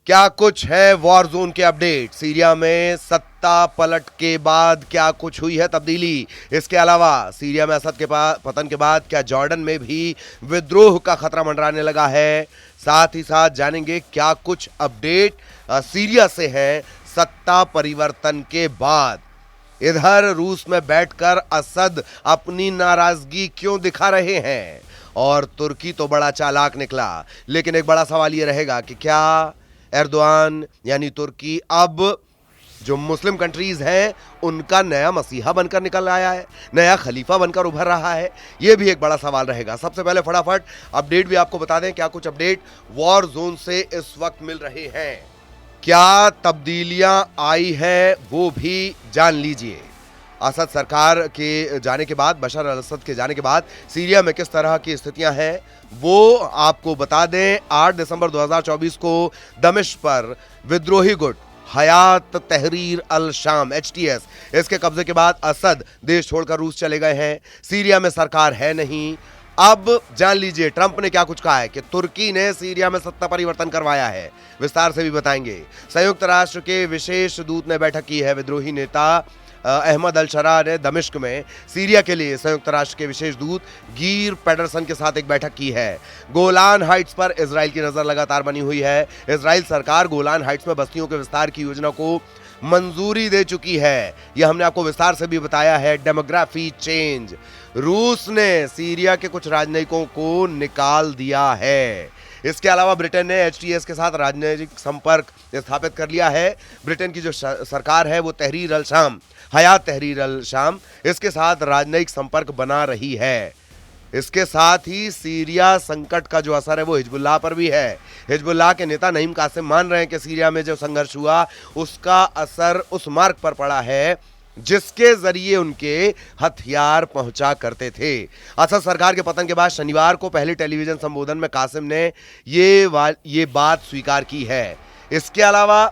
क्या कुछ है वॉर जोन के अपडेट। सीरिया में सत्ता पलट के बाद क्या कुछ हुई है तब्दीली। इसके अलावा सीरिया में असद के पतन के बाद क्या जॉर्डन में भी विद्रोह का खतरा मंडराने लगा है। साथ ही साथ जानेंगे क्या कुछ अपडेट सीरिया से है सत्ता परिवर्तन के बाद। इधर रूस में बैठकर असद अपनी नाराजगी क्यों दिखा रहे हैं, और तुर्की तो बड़ा चालाक निकला, लेकिन एक बड़ा सवाल यह रहेगा कि क्या एर्दोआन यानी तुर्की अब जो मुस्लिम कंट्रीज हैं उनका नया मसीहा बनकर निकल आया है, नया खलीफा बनकर उभर रहा है। यह भी एक बड़ा सवाल रहेगा। सबसे पहले फटाफट अपडेट भी आपको बता दें, क्या कुछ अपडेट वॉर जोन से इस वक्त मिल रहे हैं, क्या तब्दीलियां आई है वो भी जान लीजिए। असद सरकार के जाने के बाद, बशर अल असद के जाने के बाद सीरिया में किस तरह की स्थितियां हैं वो आपको बता दें। 8 दिसंबर 2024 को दमिश्क पर विद्रोही गुट हयात तहरीर अल शाम HTS इसके कब्जे के बाद असद देश छोड़कर रूस चले गए हैं। सीरिया में सरकार है नहीं। अब जान लीजिए ट्रंप ने क्या कुछ कहा है कि तुर्की ने सीरिया में सत्ता परिवर्तन करवाया है, विस्तार से भी बताएंगे। संयुक्त राष्ट्र के विशेष दूत ने बैठक की है। विद्रोही नेता अहमद अल शरा ने दमिश्क में सीरिया के लिए संयुक्त राष्ट्र के विशेष दूत गिर पेडरसन के साथ एक बैठक की है। गोलान हाइट्स पर इजराइल की नजर लगातार बनी हुई है। इजराइल सरकार गोलान हाइट्स में बस्तियों के विस्तार की योजना को मंजूरी दे चुकी है। यह हमने आपको विस्तार से भी बताया है। डेमोग्राफी चेंज, रूस ने सीरिया के कुछ राजनयिकों को निकाल दिया है। इसके अलावा ब्रिटेन ने HTS के साथ राजनीतिक संपर्क स्थापित कर लिया है। ब्रिटेन की जो सरकार है वो तहरीर अल शाम, हयात तहरीर अल शाम, इसके साथ राजनयिक संपर्क बना रही है। इसके साथ ही सीरिया संकट का जो असर है वो हिजबुल्लाह पर भी है। हिजबुल्लाह के नेता नईम कासिम मान रहे हैं कि सीरिया में जो संघर्ष हुआ उसका असर उस मार्ग पर पड़ा है जिसके जरिए उनके हथियार पहुंचा करते थे। असद सरकार के पतन के बाद शनिवार को पहले टेलीविजन संबोधन में कासिम ने ये बात स्वीकार की है। इसके अलावा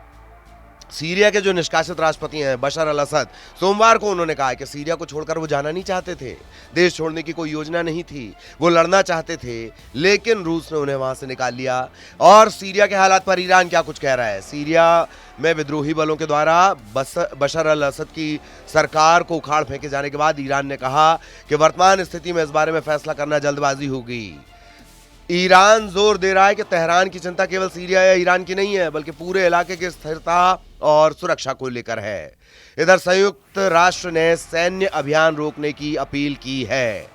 सीरिया के जो निष्कासित राष्ट्रपति हैं बशर अल असद, सोमवार को उन्होंने कहा कि सीरिया को छोड़कर वो जाना नहीं चाहते थे। देश छोड़ने की कोई योजना नहीं थी, वो लड़ना चाहते थे, लेकिन रूस ने उन्हें वहां से निकाल लिया। और सीरिया के हालात पर ईरान क्या कुछ कह रहा है। सीरिया में विद्रोही बलों के द्वारा बशर अल असद की सरकार को उखाड़ फेंके जाने के बाद ईरान ने कहा कि वर्तमान स्थिति में इस बारे में फैसला करना जल्दबाजी होगी। ईरान जोर दे रहा है कि तेहरान की चिंता केवल सीरिया या ईरान की नहीं है, बल्कि पूरे इलाके की स्थिरता और सुरक्षा को लेकर है। इधर संयुक्त राष्ट्र ने सैन्य अभियान रोकने की अपील की है।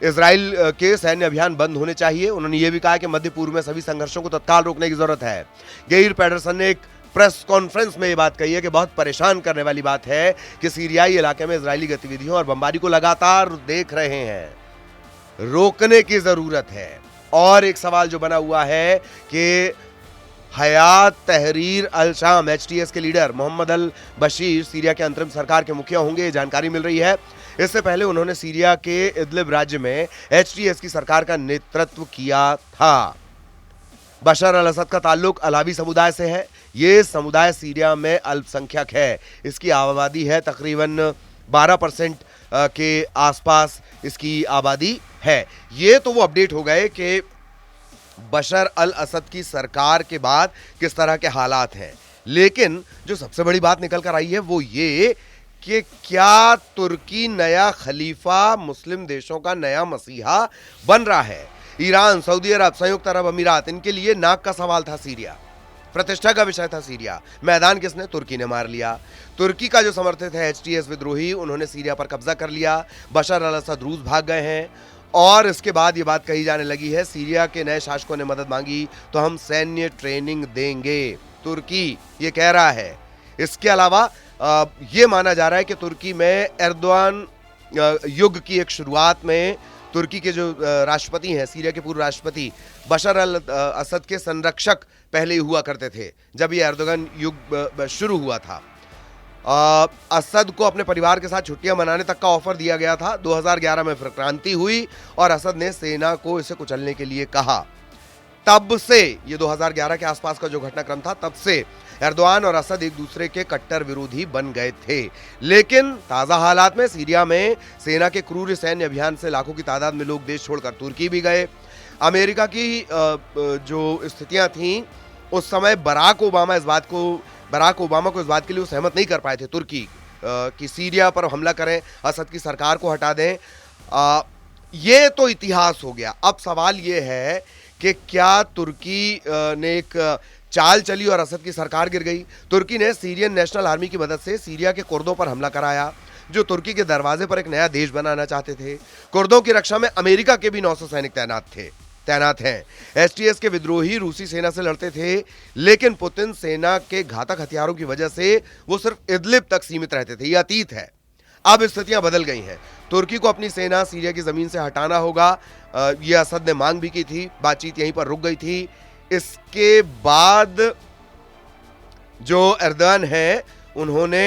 इजराइल के सैन्य अभियान बंद होने चाहिए। उन्होंने ये भी कहा कि मध्य पूर्व में सभी संघर्षों को तत्काल रोकने की जरूरत है। गिर पेडरसन ने एक प्रेस कॉन्फ्रेंस में ये बात कही है कि बहुत परेशान करने वाली बात है कि सीरियाई इलाके में इजरायली गतिविधियों और बमबारी को लगातार देख रहे हैं, रोकने की जरूरत है। और एक सवाल जो बना हुआ है कि हयात तहरीर अल शाम HTS के लीडर मोहम्मद अल बशीर सीरिया के अंतरिम सरकार के मुखिया होंगे, जानकारी मिल रही है। इससे पहले उन्होंने सीरिया के इदलिब राज्य में HTS की सरकार का नेतृत्व किया था। बशर अल असद का ताल्लुक अलावी समुदाय से है। ये समुदाय सीरिया में अल्पसंख्यक है। इसकी आबादी है तकरीबन 12% के आसपास इसकी आबादी है। ये तो वो अपडेट हो गए कि बशर अल असद की सरकार के बाद किस तरह के हालात हैं। लेकिन जो सबसे बड़ी बात निकल कर आई है वो ये कि क्या तुर्की नया खलीफा, मुस्लिम देशों का नया मसीहा बन रहा है। ईरान, सऊदी अरब, संयुक्त अरब अमीरात, इनके लिए नाक का सवाल था सीरिया, प्रतिष्ठा का विषय था सीरिया। मैदान किसने? तुर्की ने मार लिया। तुर्की का जो समर्थित है HTS विद्रोही, उन्होंने सीरिया पर कब्जा कर लिया। बशर अल असद रूस भाग गए हैं। और इसके बाद ये बात कही जाने लगी है सीरिया के नए शासकों ने मदद मांगी तो हम सैन्य ट्रेनिंग देंगे, तुर्की ये कह रहा है। इसके अलावा ये माना जा रहा है कि तुर्की में एर्दोआन युग की एक शुरुआत में तुर्की के जो राष्ट्रपति हैं, सीरिया के पूर्व राष्ट्रपति बशर अल असद के संरक्षक पहले ही हुआ करते थे जब ये एर्दोगन युग शुरू हुआ था। असद को अपने परिवार के साथ छुट्टियां मनाने तक का ऑफर दिया गया था। 2011 में फिर क्रांति हुई और असद ने सेना को इसे कुचलने के लिए कहा। तब से, ये 2011 के आसपास का जो घटनाक्रम था, तब से एर्दोआन और असद एक दूसरे के कट्टर विरोधी बन गए थे। लेकिन ताजा हालात में सीरिया में सेना के क्रूर सैन्य अभियान से लाखों की तादाद में लोग देश छोड़कर तुर्की भी गए। अमेरिका की जो स्थितियां थीं उस समय बराक ओबामा को इस बात के लिए वो सहमत नहीं कर पाए थे तुर्की कि सीरिया पर हमला करें, असद की सरकार को हटा दें। ये तो इतिहास हो गया। अब सवाल ये है कि क्या तुर्की ने एक चाल चली और असद की सरकार गिर गई? तुर्की ने सीरियन नेशनल आर्मी की मदद से सीरिया के कुर्दों पर हमला कराया, जो तुर्की के दरवाजे पर एक नया देश बनाना चाहते थे। कुर्दों की रक्षा में अमेरिका के भी 900 सैनिक तैनात हैं। एसटीएस के विद्रोही रूसी सेना से लड़ते थे, लेकिन पुतिन सेना के घातक हथियारों की वजह से वो सिर्फ इदलिब तक सीमित रहते थे। ये अतीत है। अब स्थितियां बदल गई हैं। तुर्की को अपनी सेना सीरिया की जमीन से हटाना होगा। ये असद ने मांग भी की थी। बातचीत यहीं पर रुक गई थी। इसके बाद जो एर्दोगान है, उन्होंने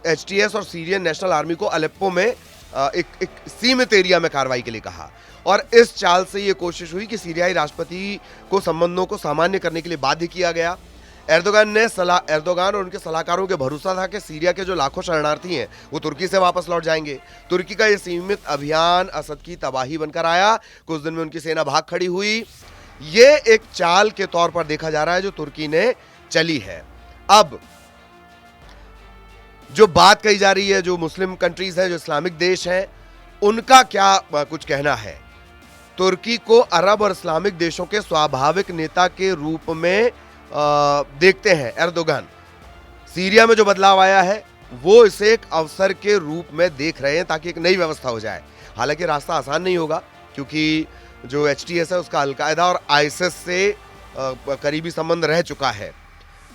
एचटीएस और सीरियन नेशनल आर्मी को अलेप्पो में एक सीमित एरिया में कार्रवाई के लिए कहा, और इस चाल से यह कोशिश हुई कि सीरियाई राष्ट्रपति को संबंधों को सामान्य करने के लिए बाध्य किया गया। एर्दोगान और उनके सलाहकारों के भरोसा था कि सीरिया के जो लाखों शरणार्थी हैं वो तुर्की से वापस लौट जाएंगे। तुर्की का यह सीमित अभियान असद की तबाही बनकर आया। कुछ दिन में उनकी सेना भाग खड़ी हुई। ये एक चाल के तौर पर देखा जा रहा है जो तुर्की ने चली है। अब जो बात कही जा रही है, जो मुस्लिम कंट्रीज हैं, जो इस्लामिक देश हैं, उनका क्या कुछ कहना है? तुर्की को अरब और इस्लामिक देशों के स्वाभाविक नेता के रूप में देखते हैं एर्दोगान। सीरिया में जो बदलाव आया है वो इसे एक अवसर के रूप में देख रहे हैं ताकि एक नई व्यवस्था हो जाए। हालांकि रास्ता आसान नहीं होगा, क्योंकि जो एचटीएस है उसका अलकायदा और आईएसआईएस से करीबी संबंध रह चुका है।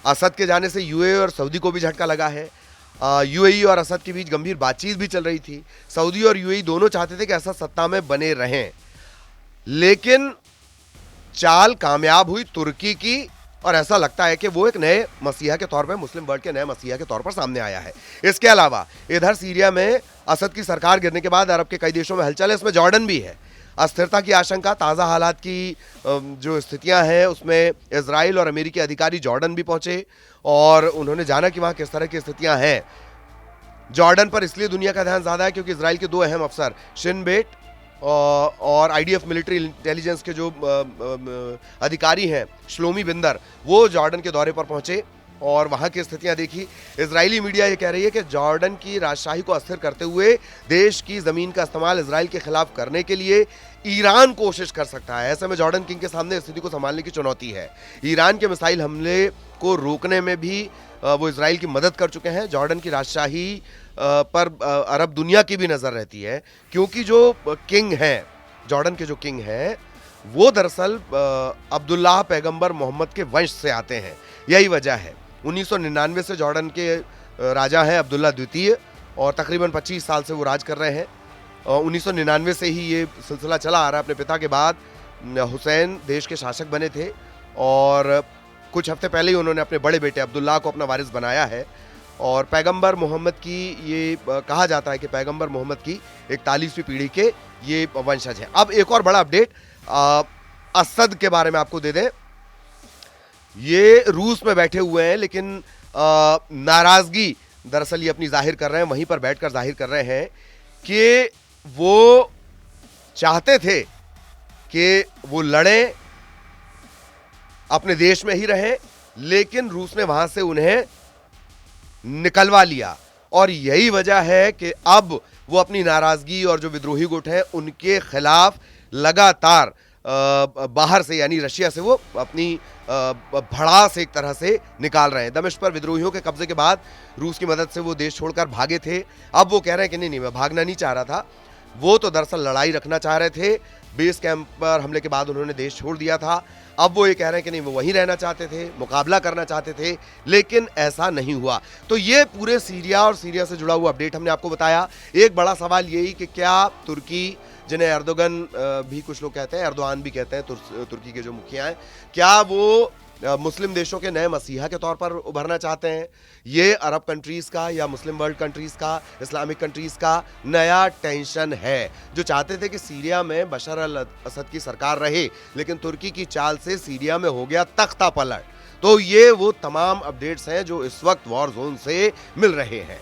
असद के जाने से यूएई और सऊदी को भी झटका लगा है। यूएई और असद के बीच गंभीर बातचीत भी चल रही थी। सऊदी और यूएई दोनों चाहते थे कि असद सत्ता में बने रहें, लेकिन चाल कामयाब हुई तुर्की की, और ऐसा लगता है कि वो एक नए मसीहा के तौर पर, मुस्लिम वर्ल्ड के नए मसीहा के तौर पर सामने आया है। इसके अलावा इधर सीरिया में असद की सरकार गिरने के बाद अरब के कई देशों में हलचल है, इसमें जॉर्डन भी है। अस्थिरता की आशंका, ताज़ा हालात की जो स्थितियां हैं, उसमें इजराइल और अमेरिकी अधिकारी जॉर्डन भी पहुंचे और उन्होंने जाना कि वहां किस तरह की स्थितियां हैं। जॉर्डन पर इसलिए दुनिया का ध्यान ज्यादा है क्योंकि इजराइल के दो अहम अफसर शिन बेट और आईडीएफ मिलिट्री इंटेलिजेंस के जो अधिकारी हैं, श्लोमी बिंदर, वो जॉर्डन के दौरे पर पहुंचे और वहां की स्थितियां देखी। इजरायली मीडिया ये कह रही है कि जॉर्डन की राजशाही को अस्थिर करते हुए देश की जमीन का इस्तेमाल इजराइल के खिलाफ करने के लिए ईरान कोशिश कर सकता है। ऐसे में जॉर्डन किंग के सामने स्थिति को संभालने की चुनौती है। ईरान के मिसाइल हमले को रोकने में भी वो इजराइल की मदद कर चुके हैं। जॉर्डन की राजशाही पर अरब दुनिया की भी नजर रहती है, क्योंकि जो किंग हैं, जॉर्डन के जो किंग हैं, वो दरअसल अब्दुल्लाह पैगंबर मोहम्मद के वंश से आते हैं। यही वजह है। 1999 से जॉर्डन के राजा हैं अब्दुल्ला द्वितीय, और तकरीबन 25 साल से वो राज कर रहे हैं। 1999 से ही ये सिलसिला चला आ रहा है। अपने पिता के बाद हुसैन देश के शासक बने थे, और कुछ हफ्ते पहले ही उन्होंने अपने बड़े बेटे अब्दुल्लाह को अपना वारिस बनाया है। और पैगंबर मोहम्मद की, ये कहा जाता है कि पैगंबर मोहम्मद की 41वीं पीढ़ी के ये वंशज हैं। अब एक और बड़ा अपडेट असद के बारे में आपको दे दें। ये रूस में बैठे हुए हैं, लेकिन नाराजगी दरअसल ये अपनी जाहिर कर रहे हैं, वहीं पर बैठकर जाहिर कर रहे हैं कि वो चाहते थे कि वो लड़ें, अपने देश में ही रहें, लेकिन रूस ने वहां से उन्हें निकलवा लिया। और यही वजह है कि अब वो अपनी नाराजगी और जो विद्रोही गुट हैं उनके खिलाफ लगातार बाहर से, यानी रशिया से, वो अपनी भड़ास एक तरह से निकाल रहे हैं। दमिश्क पर विद्रोहियों के कब्जे के बाद रूस की मदद से वो देश छोड़कर भागे थे। अब वो कह रहे हैं कि नहीं, मैं भागना नहीं चाह रहा था, वो तो दरअसल लड़ाई रखना चाह रहे थे। बेस कैंप पर हमले के बाद उन्होंने देश छोड़ दिया था। अब वो ये कह रहे हैं कि नहीं, वो वहीं रहना चाहते थे, मुकाबला करना चाहते थे, लेकिन ऐसा नहीं हुआ। तो ये पूरे सीरिया और सीरिया से जुड़ा हुआ अपडेट हमने आपको बताया। एक बड़ा सवाल यही कि क्या तुर्की, जिन्हें एर्दोगन भी कुछ लोग कहते हैं, एर्दोआन भी कहते हैं, तुर्की के जो मुखिया हैं, क्या वो मुस्लिम देशों के नए मसीहा के तौर पर उभरना चाहते हैं? ये अरब कंट्रीज का या मुस्लिम वर्ल्ड कंट्रीज का, इस्लामिक कंट्रीज का नया टेंशन है, जो चाहते थे कि सीरिया में बशर अल असद की सरकार रहे, लेकिन तुर्की की चाल से सीरिया में हो गया तख्ता पलट। तो ये वो तमाम अपडेट्स हैं जो इस वक्त वॉर जोन से मिल रहे हैं।